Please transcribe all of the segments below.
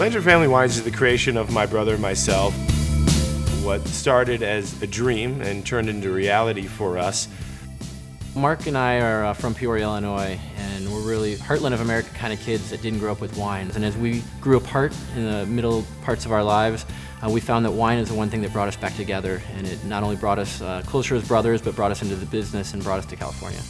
Blanchard Family Wines is the creation of my brother and myself. What started as a dream and turned into reality for us. Mark and I are from Peoria, Illinois, and we're really heartland of America kind of kids that didn't grow up with wines. And as we grew apart in the middle parts of our lives, we found that wine is the one thing that brought us back together, and it not only brought us closer as brothers, but brought us into the business and brought us to California.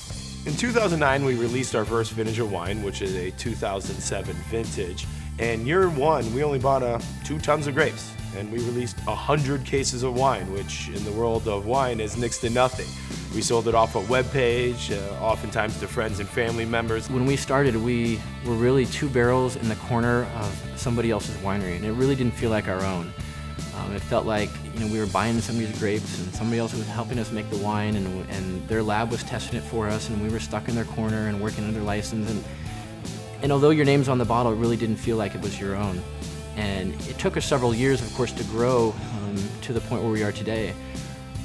In 2009, we released our first vintage of wine, which is a 2007 vintage. And year one, we only bought 2 tons of grapes, and we released 100 cases of wine, which in the world of wine is next to nothing. We sold it off a webpage, oftentimes to friends and family members. When we started, we were really 2 barrels in the corner of somebody else's winery, and it really didn't feel like our own. It felt like we were buying somebody's grapes, and somebody else was helping us make the wine, and their lab was testing it for us, and we were stuck in their corner and working under license. And although your name's on the bottle, it really didn't feel like it was your own. And it took us several years, of course, to grow to the point where we are today.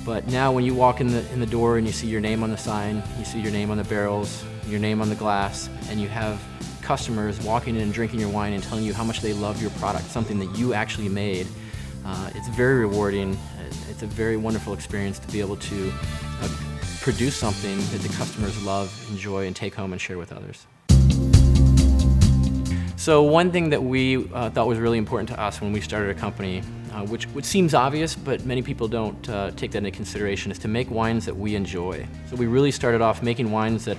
But now when you walk in the door and you see your name on the sign, you see your name on the barrels, your name on the glass, and you have customers walking in and drinking your wine and telling you how much they love your product, something that you actually made, it's very rewarding. It's a very wonderful experience to be able to produce something that the customers love, enjoy, and take home and share with others. So one thing that we thought was really important to us when we started a company, which seems obvious, but many people don't take that into consideration, is to make wines that we enjoy. So we really started off making wines that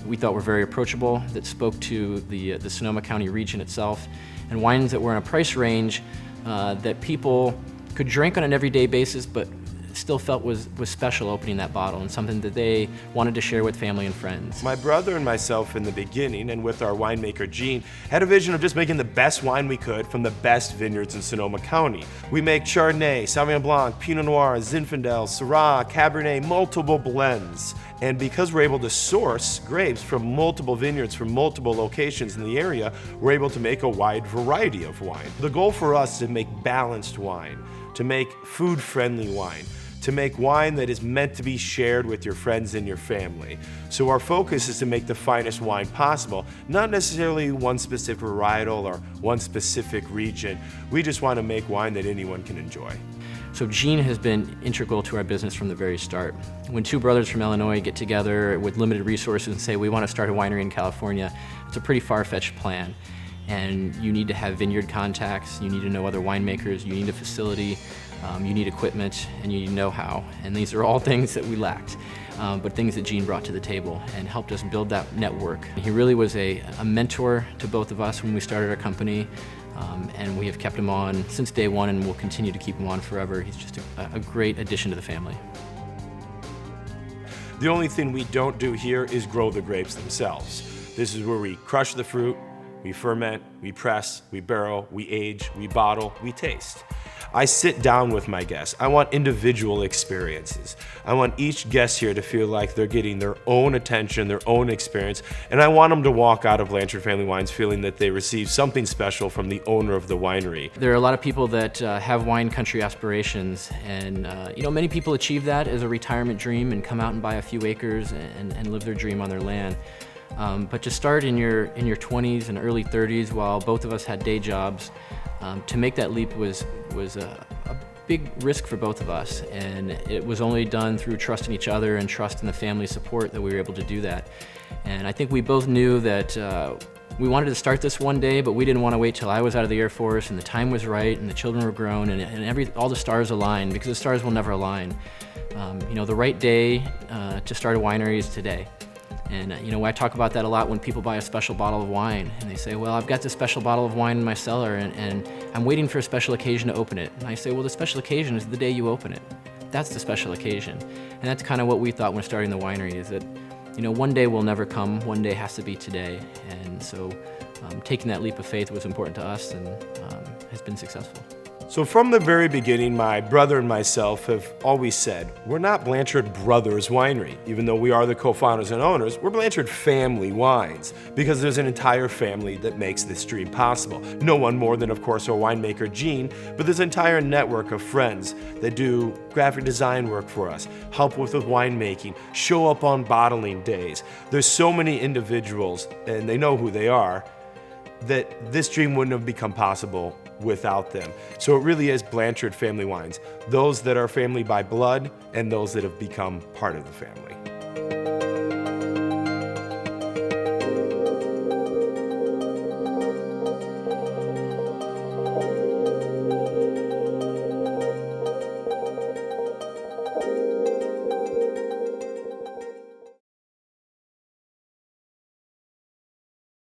we thought were very approachable, that spoke to the Sonoma County region itself, and wines that were in a price range that people could drink on an everyday basis, but still felt was special opening that bottle and something that they wanted to share with family and friends. My brother and myself in the beginning, and with our winemaker Gene, had a vision of just making the best wine we could from the best vineyards in Sonoma County. We make Chardonnay, Sauvignon Blanc, Pinot Noir, Zinfandel, Syrah, Cabernet, multiple blends. And because we're able to source grapes from multiple vineyards from multiple locations in the area, we're able to make a wide variety of wine. The goal for us is to make balanced wine, to make food-friendly wine, to make wine that is meant to be shared with your friends and your family. So our focus is to make the finest wine possible, not necessarily one specific varietal or one specific region. We just want to make wine that anyone can enjoy. So Gene has been integral to our business from the very start. When 2 brothers from Illinois get together with limited resources and say, we want to start a winery in California, it's a pretty far-fetched plan. And you need to have vineyard contacts, you need to know other winemakers, you need a facility, you need equipment, and you need know-how. And these are all things that we lacked, but things that Gene brought to the table and helped us build that network. He really was a mentor to both of us when we started our company, and we have kept him on since day one, and we'll continue to keep him on forever. He's just a great addition to the family. The only thing we don't do here is grow the grapes themselves. This is where we crush the fruit, we ferment, we press, we barrel, we age, we bottle, we taste. I sit down with my guests. I want individual experiences. I want each guest here to feel like they're getting their own attention, their own experience, and I want them to walk out of Blanchard Family Wines feeling that they received something special from the owner of the winery. There are a lot of people that have wine country aspirations, and many people achieve that as a retirement dream and come out and buy a few acres and live their dream on their land. But to start in your 20s and early 30s, while both of us had day jobs, to make that leap was a big risk for both of us, and it was only done through trust in each other and trust in the family support that we were able to do that. And I think we both knew that we wanted to start this one day, but we didn't want to wait till I was out of the Air Force and the time was right and the children were grown and all the stars aligned, because the stars will never align. The right day to start a winery is today. And I talk about that a lot when people buy a special bottle of wine and they say, well, I've got this special bottle of wine in my cellar and I'm waiting for a special occasion to open it. And I say, well, the special occasion is the day you open it. That's the special occasion. And that's kind of what we thought when starting the winery, is that one day will never come, one day has to be today. And so taking that leap of faith was important to us and has been successful. So from the very beginning, my brother and myself have always said, we're not Blanchard Brothers Winery. Even though we are the co-founders and owners, we're Blanchard Family Wines, because there's an entire family that makes this dream possible. No one more than, of course, our winemaker Gene, but this entire network of friends that do graphic design work for us, help with winemaking, show up on bottling days. There's so many individuals, and they know who they are, that this dream wouldn't have become possible without them. So it really is Blanchard family wines, those that are family by blood and those that have become part of the family.